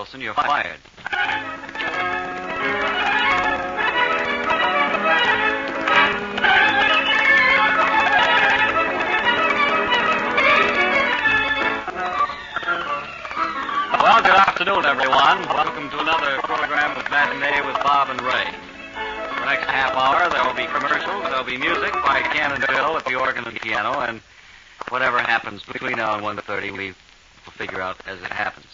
Wilson, you're fired. Well, good afternoon, everyone. Welcome to another program of Matinee with Bob and Ray. For the next half hour, there will be commercials, there will be music by Ken and Bill at the organ and piano, and whatever happens between now and 1:30, we will figure out as it happens.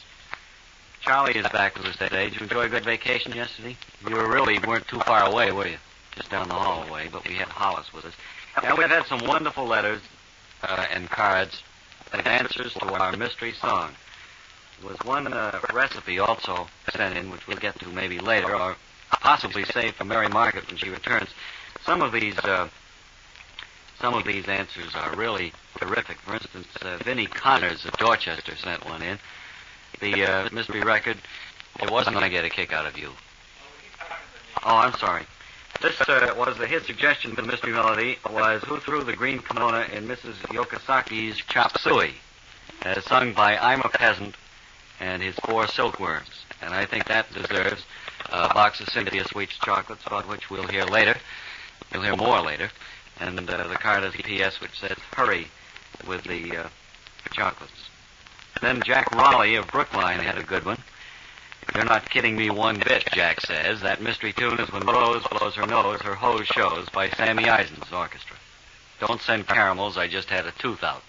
Charlie is back with us today. Did you enjoy a good vacation yesterday? You weren't too far away, were you? Just down the hallway, but we had Hollis with us. And we've had some wonderful letters and cards and answers to our mystery song. There was one recipe also sent in, which we'll get to maybe later, or possibly save for Mary Margaret when she returns. Some of these answers are really terrific. For instance, Vinnie Connors of Dorchester sent one in. The mystery record, it wasn't going to get a kick out of you. Oh, I'm sorry. This was his suggestion for the mystery melody was Who Threw the Green Kimono in Mrs. Yokosaki's Chop Suey, sung by I'm a Peasant and his 4 silkworms. And I think that deserves a box of Cynthia Sweets chocolates, about which we'll hear later. You'll hear more later. And the card has a P.S. which says, hurry with the chocolates. Then Jack Raleigh of Brookline had a good one. You're not kidding me one bit, Jack says. That mystery tune is When Rose Blows Her Nose, Her Hose Shows by Sammy Eisen's orchestra. Don't send caramels, I just had a tooth out.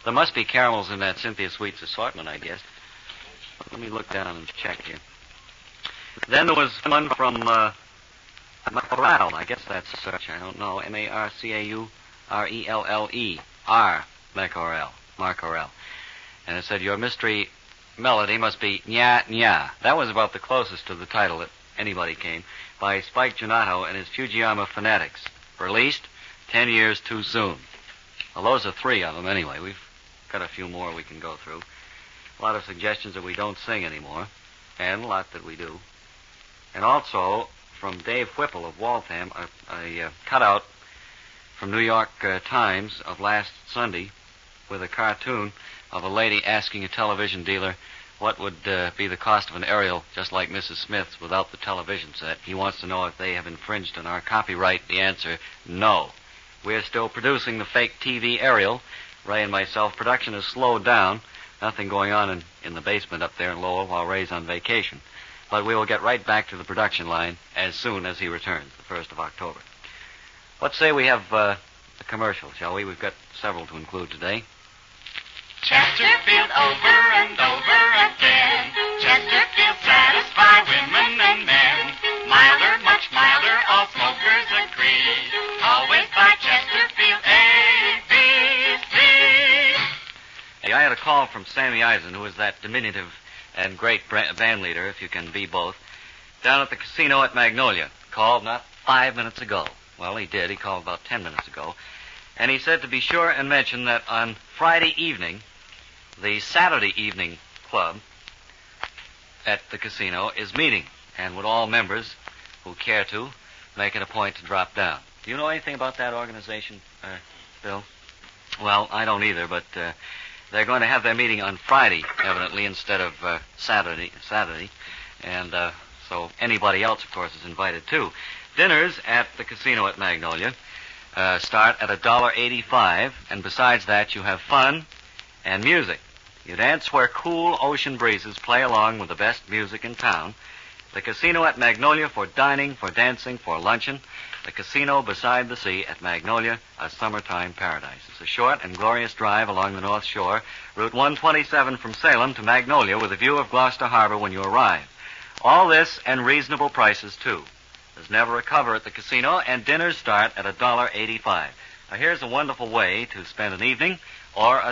There must be caramels in that Cynthia Sweets assortment, I guess. Let me look down and check here. Then there was one from Macorell. I guess that's a search. I don't know. Marcaurelle. R. Macorell. And it said, your mystery melody must be Nya Nya. That was about the closest to the title that anybody came, by Spike Gianato and his Fujiyama Fanatics. Released 10 years too soon. Well, those are 3 of them anyway. We've got a few more we can go through. A lot of suggestions that we don't sing anymore, and a lot that we do. And also, from Dave Whipple of Waltham, a cutout from New York Times of last Sunday with a cartoon of a lady asking a television dealer what would be the cost of an aerial just like Mrs. Smith's without the television set. He wants to know if they have infringed on our copyright. The answer, no. We're still producing the fake TV aerial. Ray and myself, production has slowed down. Nothing going on in the basement up there in Lowell while Ray's on vacation. But we will get right back to the production line as soon as he returns, the 1st of October. Let's say we have a commercial, shall we? We've got several to include today. Chesterfield over and over again. Chesterfield satisfy women and men. Milder, much milder, all smokers agree. Always buy Chesterfield ABC. Hey, I had a call from Sammy Eisen, who is that diminutive and great band leader, if you can be both, down at the casino at Magnolia. Called not 5 minutes ago. Well, he did. He called about 10 minutes ago. And he said to be sure and mention that on Friday evening, the Saturday evening club at the casino is meeting, and would all members who care to make it a point to drop down. Do you know anything about that organization, Bill? Well, I don't either, but they're going to have their meeting on Friday, evidently, instead of Saturday. And so anybody else, of course, is invited, too. Dinners at the casino at Magnolia start at $1.85, and besides that, you have fun and music. You dance where cool ocean breezes play along with the best music in town. The casino at Magnolia for dining, for dancing, for luncheon. The casino beside the sea at Magnolia, a summertime paradise. It's a short and glorious drive along the North Shore, Route 127 from Salem to Magnolia, with a view of Gloucester Harbor when you arrive. All this and reasonable prices, too. There's never a cover at the casino, and dinners start at $1.85. Now, here's a wonderful way to spend an evening, or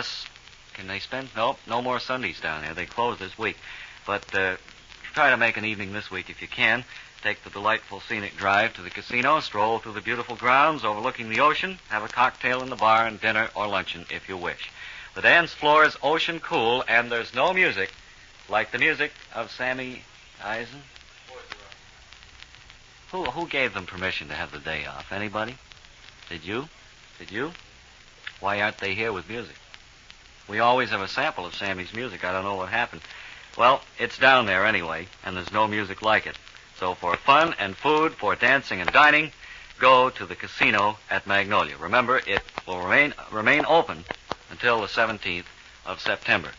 can they spend? Nope, no more Sundays down here. They close this week. But try to make an evening this week if you can. Take the delightful scenic drive to the casino, stroll through the beautiful grounds overlooking the ocean, have a cocktail in the bar, and dinner or luncheon if you wish. The dance floor is ocean cool, and there's no music like the music of Sammy Eisen. Who gave them permission to have the day off? Anybody? Did you? Why aren't they here with music? We always have a sample of Sammy's music. I don't know what happened. Well, it's down there anyway, and there's no music like it. So for fun and food, for dancing and dining, go to the casino at Magnolia. Remember, it will remain open until the 17th of September.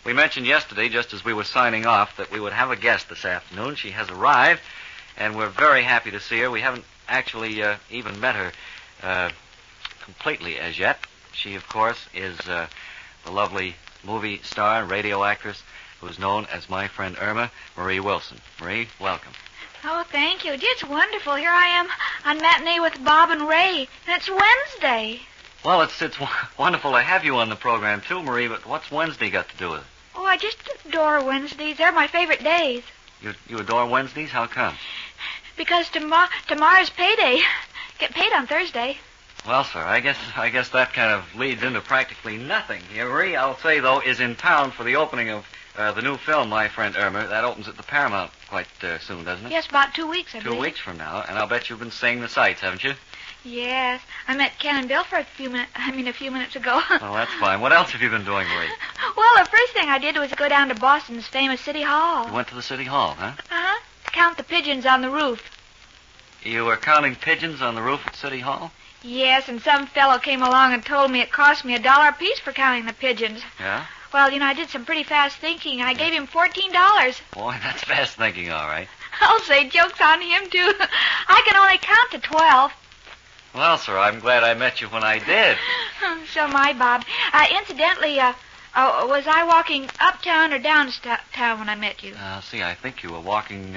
We mentioned yesterday, just as we were signing off, that we would have a guest this afternoon. She has arrived, and we're very happy to see her. We haven't actually even met her completely as yet. She, of course, is the lovely movie star and radio actress who's known as my friend Irma, Marie Wilson. Marie, welcome. Oh, thank you. Gee, it's wonderful. Here I am on matinee with Bob and Ray, and it's Wednesday. Well, it's wonderful to have you on the program, too, Marie, but what's Wednesday got to do with it? Oh, I just adore Wednesdays. They're my favorite days. You adore Wednesdays? How come? Because tomorrow's payday. Get paid on Thursday. Well, sir, I guess that kind of leads into practically nothing. Marie, I'll say, though, is in town for the opening of the new film, My Friend Irma. That opens at the Paramount quite soon, doesn't it? Yes, about 2 weeks, I believe. 2 weeks from now, and I'll bet you've been seeing the sights, haven't you? Yes. I met Ken and Bill for a few minutes ago. Oh, that's fine. What else have you been doing, Marie? Well, the first thing I did was go down to Boston's famous City Hall. You went to the City Hall, huh? Uh-huh. To count the pigeons on the roof. You were counting pigeons on the roof at City Hall? Yes, and some fellow came along and told me it cost me $1 apiece for counting the pigeons. Yeah? Well, I did some pretty fast thinking, and I gave him $14. Boy, that's fast thinking, all right. I'll say joke's on him, too. I can only count to 12. Well, sir, I'm glad I met you when I did. So am I, Bob. Incidentally, was I walking uptown or downtown when I met you? See, I think you were walking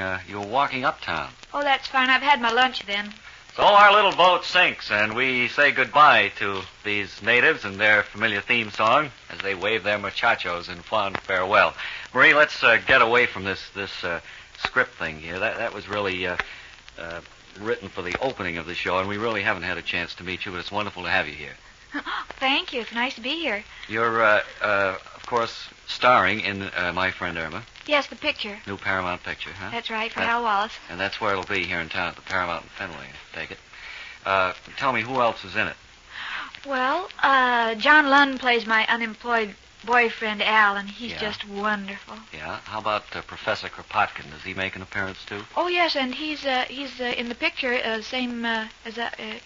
uptown. Oh, that's fine. I've had my lunch then. So our little boat sinks, and we say goodbye to these natives and their familiar theme song as they wave their muchachos in fond farewell. Marie, let's get away from this script thing here. That was really written for the opening of the show, and we really haven't had a chance to meet you, but it's wonderful to have you here. Thank you. It's nice to be here. You're, of course, starring in My Friend Irma. Yes, the picture. New Paramount picture, huh? That's right, for Hal Wallace. And that's where it'll be here in town at the Paramount in Fenway, I take it. Tell me, who else is in it? Well, John Lund plays my unemployed boyfriend, Al, and he's just wonderful. Yeah? How about Professor Kropotkin? Does he make an appearance, too? Oh, yes, and he's in the picture, same as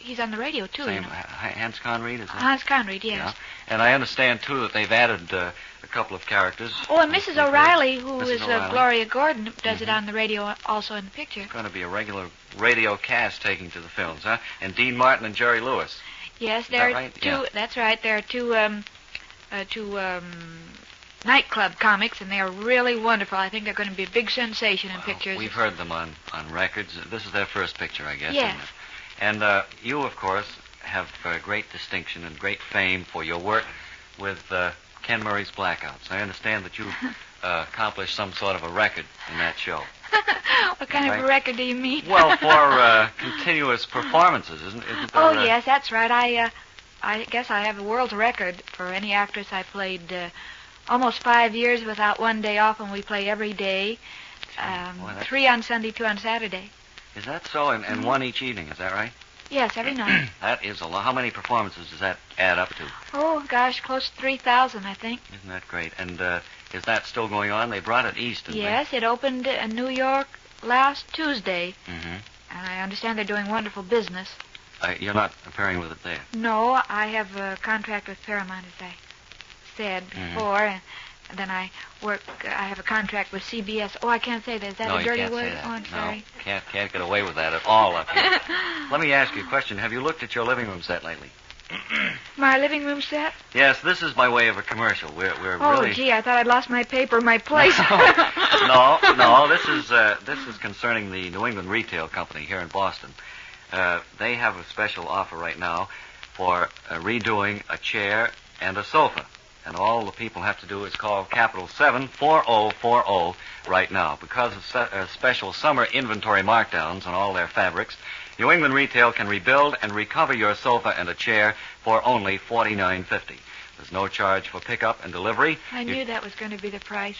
he's on the radio, too. Same, Hans Conried, is it? Hans Conried, yes. Yeah. And I understand, too, that they've added a couple of characters. Oh, and Mrs. O'Reilly, who Mrs. is O'Reilly. Gloria Gordon, does it on the radio also in the picture. It's going to be a regular radio cast taking to the films, huh? And Dean Martin and Jerry Lewis. Yes, there are right? two. Yeah. That's right. There are two nightclub comics, and they are really wonderful. I think they're going to be a big sensation in pictures. We've heard them on records. This is their first picture, I guess. Yes. Isn't it? And you, of course, have great distinction and great fame for your work with Ken Murray's Blackouts. I understand that you accomplished some sort of a record in that show. What kind of a record do you mean? Well, for continuous performances, isn't there? Oh, yes, that's right. I guess I have a world record for any actress. I played almost 5 years without one day off, and we play every day. 3 on Sunday, 2 on Saturday. Is that so? And one each evening, is that right? Yes, every night. That is a lot. How many performances does that add up to? Oh, gosh, close to 3,000, I think. Isn't that great? And is that still going on? They brought it east, didn't Yes, it opened in New York last Tuesday. Mm-hmm. And I understand they're doing wonderful business. You're not appearing with it there? No, I have a contract with Paramount, as I said before. And then I have a contract with CBS. Oh, I can't say that. Is that no, a dirty you can't word? say that. Oh, I'm sorry. No, can't get away with that at all up here. Let me ask you a question. Have you looked at your living room set lately? My living room set? Yes, this is by way of a commercial. We're really... Oh, gee, I thought I'd lost my paper in my place. No, this is concerning the New England Retail Company here in Boston. They have a special offer right now for redoing a chair and a sofa. And all the people have to do is call capital 74040 right now. Because of special summer inventory markdowns on all their fabrics, New England Retail can rebuild and recover your sofa and a chair for only $49.50. There's no charge for pickup and delivery. I knew that was going to be the price.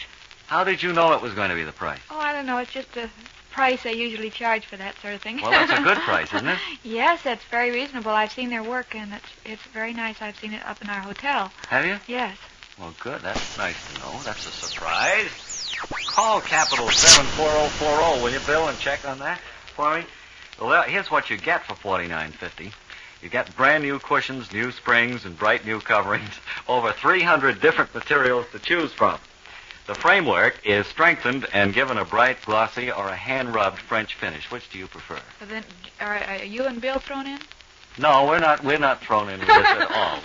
How did you know it was going to be the price? Oh, I don't know. It's just the price I usually charge for that sort of thing. Well, that's a good price, isn't it? Yes, that's very reasonable. I've seen their work, and it's very nice. I've seen it up in our hotel. Have you? Yes. Well, good. That's nice to know. That's a surprise. Call Capital 74040, will you, Bill, and check on that for me? Well, here's what you get for $49.50. You get brand new cushions, new springs, and bright new coverings. Over 300 different materials to choose from. The framework is strengthened and given a bright, glossy, or a hand-rubbed French finish. Which do you prefer? But then, are you and Bill thrown in? No, we're not thrown into this at all.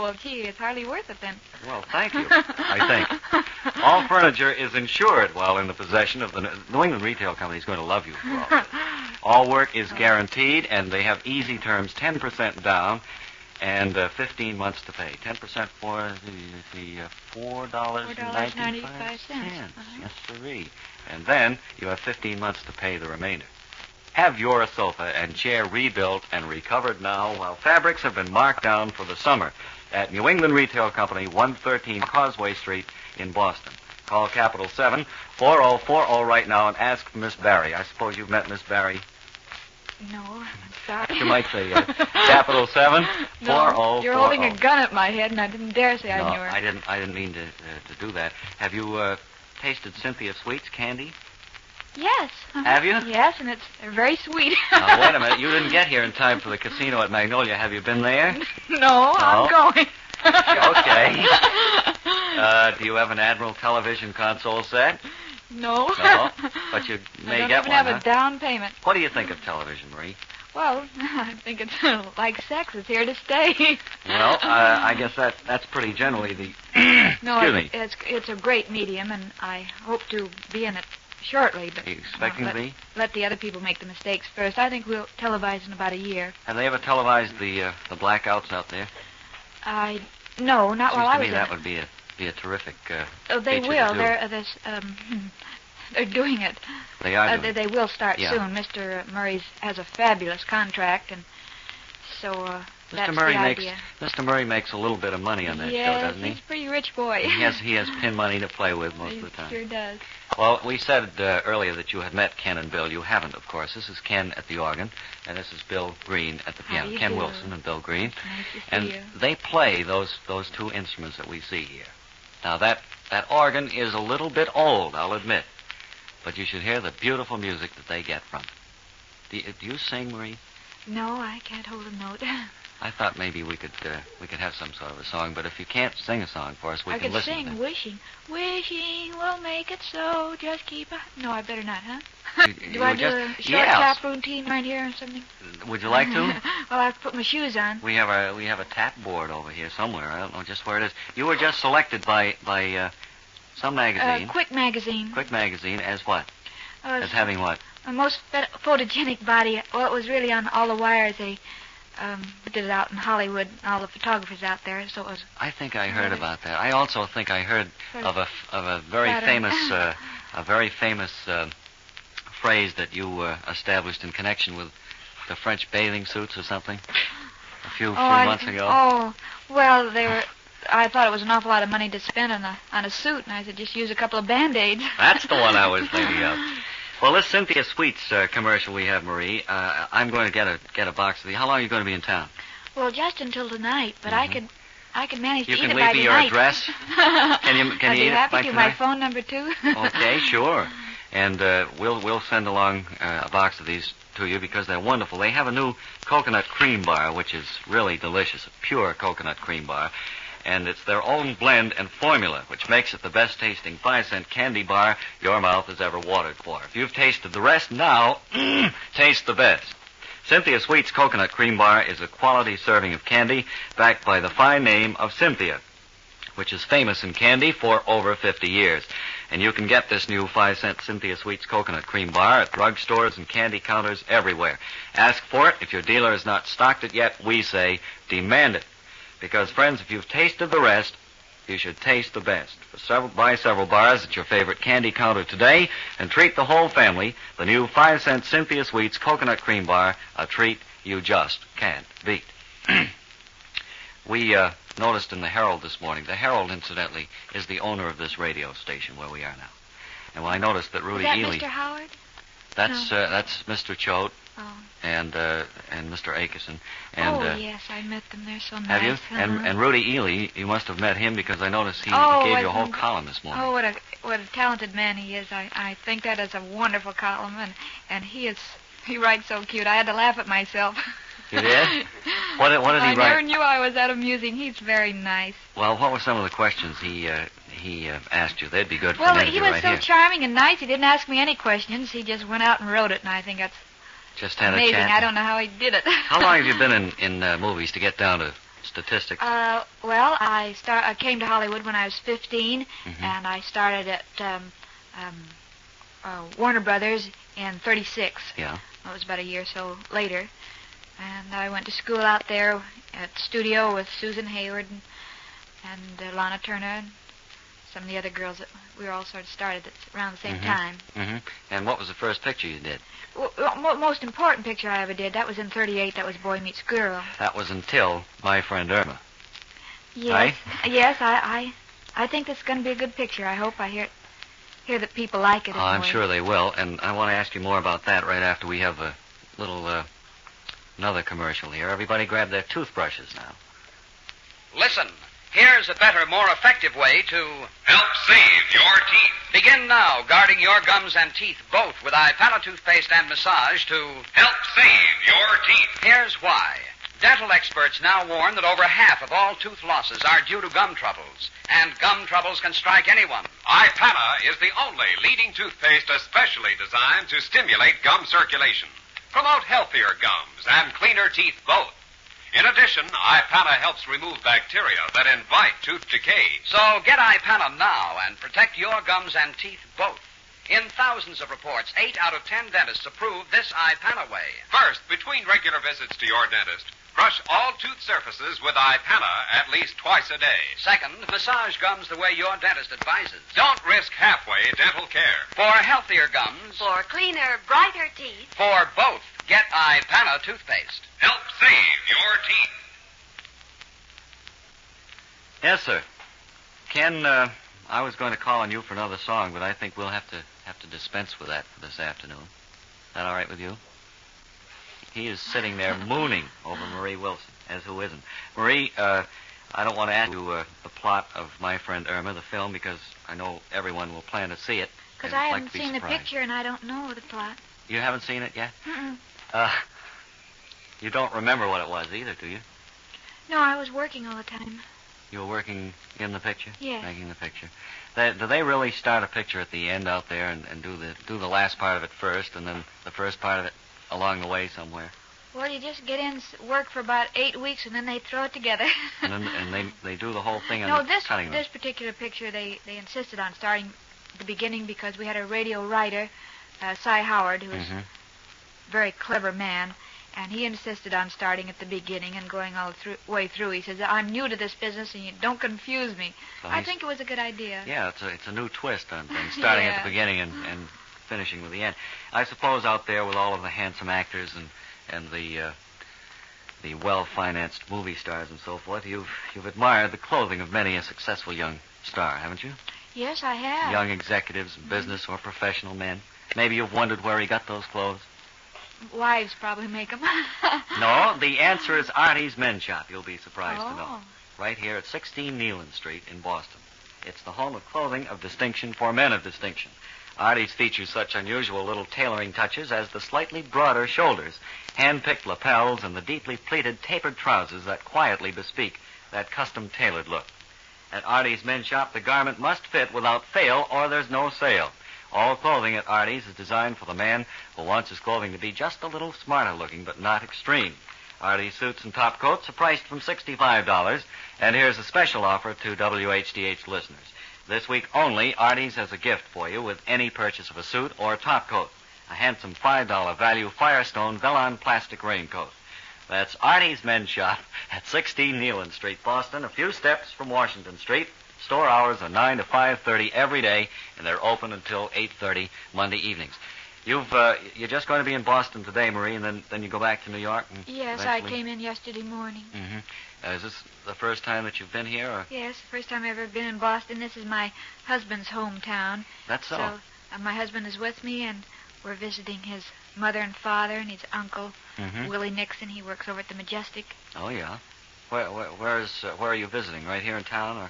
Well, gee, it's hardly worth it then. Well, thank you, I think. All furniture is insured while in the possession of the New England Retail Company is going to love you for all this. All work is guaranteed, and they have easy terms, 10% down, and 15 months to pay. 10% for the $4.95. Yes, sirree. And then you have 15 months to pay the remainder. Have your sofa and chair rebuilt and recovered now while fabrics have been marked down for the summer at New England Retail Company, 113 Causeway Street in Boston. Call Capital 74040 right now and ask for Miss Barry. I suppose you've met Miss Barry? No, I'm sorry. You might say Capital 74040. No, you're holding a gun at my head, and I didn't dare say I knew her. I didn't mean to do that. Have you tasted Cynthia Sweet's candy? Yes. Have you? Yes, and it's very sweet. Now, wait a minute. You didn't get here in time for the casino at Magnolia. Have you been there? No, I'm going. Okay. Do you have an Admiral television console set? No. No, but you may get one, I don't even have a down payment. What do you think of television, Marie? Well, I think it's like sex. It's here to stay. Well, I guess that's pretty generally the... No, Excuse me. It's a great medium, and I hope to be in it shortly. But are you expecting to be? Let the other people make the mistakes first. I think we'll televise in about a year. Have they ever televised the blackouts out there? No, not while I was there. That would be a terrific they feature will. to do. They're doing it. They are doing it. They will start soon. Mr. Murray has a fabulous contract, and so that's the idea. Mr. Murray makes a little bit of money on that show, doesn't he? He's a pretty rich boy. He has pin money to play with most of the time. He sure does. Well, we said earlier that you had met Ken and Bill. You haven't, of course. This is Ken at the organ, and this is Bill Green at the piano. Ken Wilson and Bill Green. Nice to see you. They play those two instruments that we see here. Now, that organ is a little bit old, I'll admit, but you should hear the beautiful music that they get from it. Do you sing, Marie? No, I can't hold a note. I thought maybe we could have some sort of a song, but if you can't sing a song for us, we can listen to it. I could sing Wishing. Wishing will make it so, just keep a... No, I better not, huh? Do I do a short tap routine right here or something? Would you like to? Well, I have to put my shoes on. We have a tap board over here somewhere. I don't know just where it is. You were just selected by some magazine. Quick Magazine. Quick Magazine as what? As having what? A most photogenic body. Well, it was really on all the wires. They did it out in Hollywood, all the photographers out there, so it was... I think I heard about that. I also think I heard of a very famous phrase that you established in connection with the French bathing suits or something a few months ago. Oh, well, they were... I thought it was an awful lot of money to spend on a suit, and I said just use a couple of Band-Aids. That's the one I was thinking of. Well, this Cynthia Sweets commercial we have, Marie, I'm going to get a box of these. How long are you going to be in town? Well, just until tonight, but I could manage to eat it by tonight. You can leave me your address? Can you I'd be eat happy it by to. tonight? My phone number, too. Okay, sure. And we'll send along a box of these to you because they're wonderful. They have a new coconut cream bar, which is really delicious, a pure coconut cream bar. And it's their own blend and formula, which makes it the best-tasting 5-cent candy bar your mouth has ever watered for. If you've tasted the rest, now taste the best. Cynthia Sweet's Coconut Cream Bar is a quality serving of candy backed by the fine name of Cynthia, which is famous in candy for over 50 years. And you can get this new 5-cent Cynthia Sweet's Coconut Cream Bar at drugstores and candy counters everywhere. Ask for it. If your dealer has not stocked it yet, we say demand it. Because, friends, if you've tasted the rest, you should taste the best. Buy several bars at your favorite candy counter today and treat the whole family. The new 5-cent Cynthia Sweets Coconut Cream Bar, a treat you just can't beat. We noticed in the Herald this morning. The Herald, incidentally, is the owner of this radio station where we are now. And I noticed that Rudy Ely... Is that Mr. Howard? That's Mr. Choate Oh. and Mr. Akison. And, yes, I met them. They're so nice. Have you? Uh-huh. And Rudy Ely, you must have met him because I noticed he Oh, gave you a whole column this morning. Oh, what a talented man he is. I think that is a wonderful column, and he writes so cute. I had to laugh at myself. You did? What did he write? I never knew I was that amusing. He's very nice. Well, what were some of the questions he asked you? They'd be good for Well, me he was right so here. charming and nice. He didn't ask me any questions. He just went out and wrote it, and I think that's Just had amazing. a chat. I don't know how he did it. How long have you been in movies to get down to statistics? Well, I came to Hollywood when I was 15, and I started at Warner Brothers in 36. Yeah. It was about a year or so later. And I went to school out there at studio with Susan Hayward and Lana Turner and some of the other girls that we were all sort of started around the same time. Mm-hmm. And what was the first picture you did? Most important picture I ever did, that was in 38. That was Boy Meets Girl. That was until My Friend Irma. Yes. Right? Yes, I think this is going to be a good picture. I hope I hear that people like it. Oh, I'm anyway. sure they will. And I want to ask you more about that right after we have a little... another commercial here. Everybody grab their toothbrushes now. Listen, here's a better, more effective way to help save your teeth. begin now guarding your gums and teeth both with iPana toothpaste and massage to Help save your teeth. Here's why. Dental experts now warn that over half of all tooth losses are due to gum troubles, and gum troubles can strike anyone. iPana is the only leading toothpaste especially designed to stimulate gum circulation, promote healthier gums and cleaner teeth both. In addition, iPana helps remove bacteria that invite tooth decay. So get iPana now and protect your gums and teeth both. In thousands of reports, 8 out of 10 dentists approve this iPana way. First, between regular visits to your dentist, brush all tooth surfaces with iPana at least twice a day. Second, massage gums the way your dentist advises. Don't risk halfway dental care. For healthier gums, For cleaner, brighter teeth. for both, get iPana toothpaste. Help save your teeth. Yes, sir. Ken, I was going to call on you for another song, but I think we'll have to dispense with that for this afternoon. Is that all right with you? He is sitting there mooning over Marie Wilson, as who isn't. Marie, I don't want to ask you the plot of My Friend Irma, the film, because I know everyone will plan to see it. Because and I like haven't to be seen the surprised. picture and I don't know the plot. You haven't seen it yet? Mm-mm. You don't remember what it was either, do you? No, I was working all the time. You were working in the picture? Yes. Making the picture. Do they really start a picture at the end out there and do the last part of it first and then the first part of it along the way somewhere? Well, you just get in, work for about 8 weeks, and then they throw it together. and they do the whole thing on No, the cutting room. this particular picture, they insisted on starting at the beginning because we had a radio writer, Cy Howard, who was a very clever man, and he insisted on starting at the beginning and going all way through. He says, I'm new to this business, and you don't confuse me. So I think it was a good idea. Yeah, it's a new twist on things, starting at the beginning and finishing with the end. I suppose out there with all of the handsome actors and the well-financed movie stars and so forth, you've admired the clothing of many a successful young star, haven't you? Yes, I have. Young executives, business or professional men. Maybe you've wondered where he got those clothes. Wives probably make them. No, the answer is Artie's Men's Shop, you'll be surprised to know. Oh. Right here at 16 Neyland Street in Boston. It's the home of clothing of distinction for men of distinction. Artie's features such unusual little tailoring touches as the slightly broader shoulders, hand-picked lapels, and the deeply pleated tapered trousers that quietly bespeak that custom-tailored look. At Artie's Men's Shop, the garment must fit without fail or there's no sale. All clothing at Artie's is designed for the man who wants his clothing to be just a little smarter looking, but not extreme. Artie's suits and top coats are priced from $65, and here's a special offer to WHDH listeners. This week only, Artie's has a gift for you with any purchase of a suit or top coat. A handsome $5 value Firestone Velon plastic raincoat. That's Artie's Men's Shop at 16 Neyland Street, Boston, a few steps from Washington Street. Store hours are 9 to 5:30 every day, and they're open until 8:30 Monday evenings. You're just going to be in Boston today, Marie, and then you go back to New York? And Yes, eventually... I came in yesterday morning. Mm-hmm. Is this the first time that you've been here? Or... Yes, the first time I've ever been in Boston. This is my husband's hometown. That's so. My husband is with me, and we're visiting his mother and father and his uncle, Mm-hmm. Willie Nixon. He works over at the Majestic. Oh, yeah. Where are you visiting? Right here in town, or?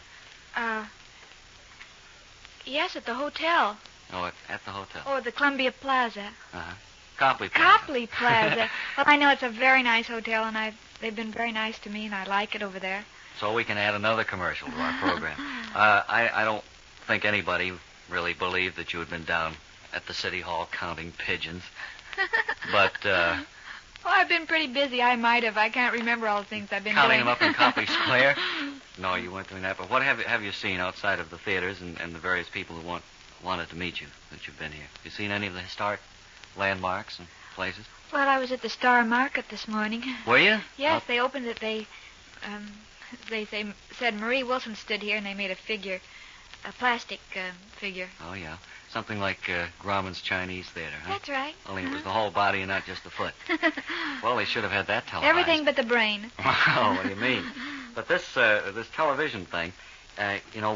Yes, at the hotel. Oh, at the hotel. Oh, the Columbia Plaza. Uh-huh. Copley Plaza. Copley Plaza. Well, I know it's a very nice hotel, and they've been very nice to me, and I like it over there. So we can add another commercial to our program. I don't think anybody really believed that you had been down at the City Hall counting pigeons. But, Oh, I've been pretty busy. I might have. I can't remember all the things I've been counting doing. them up in Copley Square? No, you weren't doing that. But what have you seen outside of the theaters and the various people who wanted to meet you that you've been here? You seen any of the historic landmarks and places? Well, I was at the Star Market this morning. Were you? Yes, they opened it. They said Marie Wilson stood here, and they made a figure, a plastic figure. Oh, yeah. Something like Grauman's Chinese Theater, huh? That's right. Only it was the whole body and not just the foot. Well, they should have had that televised. Everything but the brain. Oh, what do you mean? But this television thing,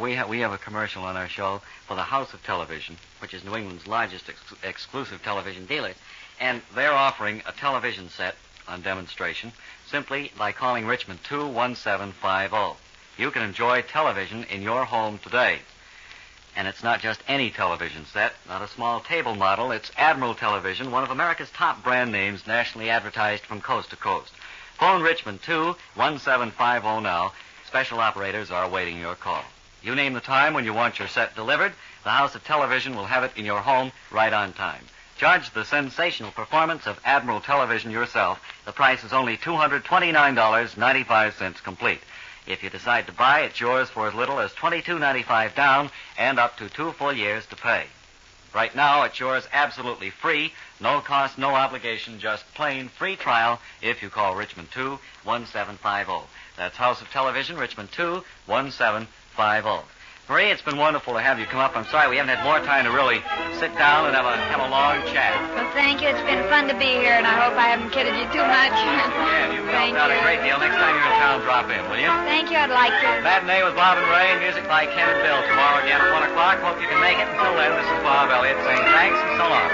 we have a commercial on our show for the House of Television, which is New England's largest exclusive television dealer, and they're offering a television set on demonstration simply by calling Richmond 21750. You can enjoy television in your home today. And it's not just any television set, not a small table model. It's Admiral Television, one of America's top brand names, nationally advertised from coast to coast. Phone Richmond 21750 now. Special operators are awaiting your call. You name the time when you want your set delivered. The House of Television will have it in your home right on time. Judge the sensational performance of Admiral Television yourself. The price is only $229.95 complete. If you decide to buy, it's yours for as little as $22.95 down and up to 2 full years to pay. Right now, it's yours absolutely free, no cost, no obligation, just plain free trial if you call Richmond 21750. That's House of Television, Richmond 21750. Marie, it's been wonderful to have you come up. I'm sorry we haven't had more time to really sit down and have a long chat. Well, thank you. It's been fun to be here, and I hope I haven't kidded you too much. Yeah, you've helped Thank out you. a great deal. Next time you're in town, drop in, will you? Thank you. I'd like to. Matinee with Bob and Ray, music by Ken and Bill. Tomorrow again at 1 o'clock. Hope you can make it. Until then, this is Bob Elliott saying thanks and so long.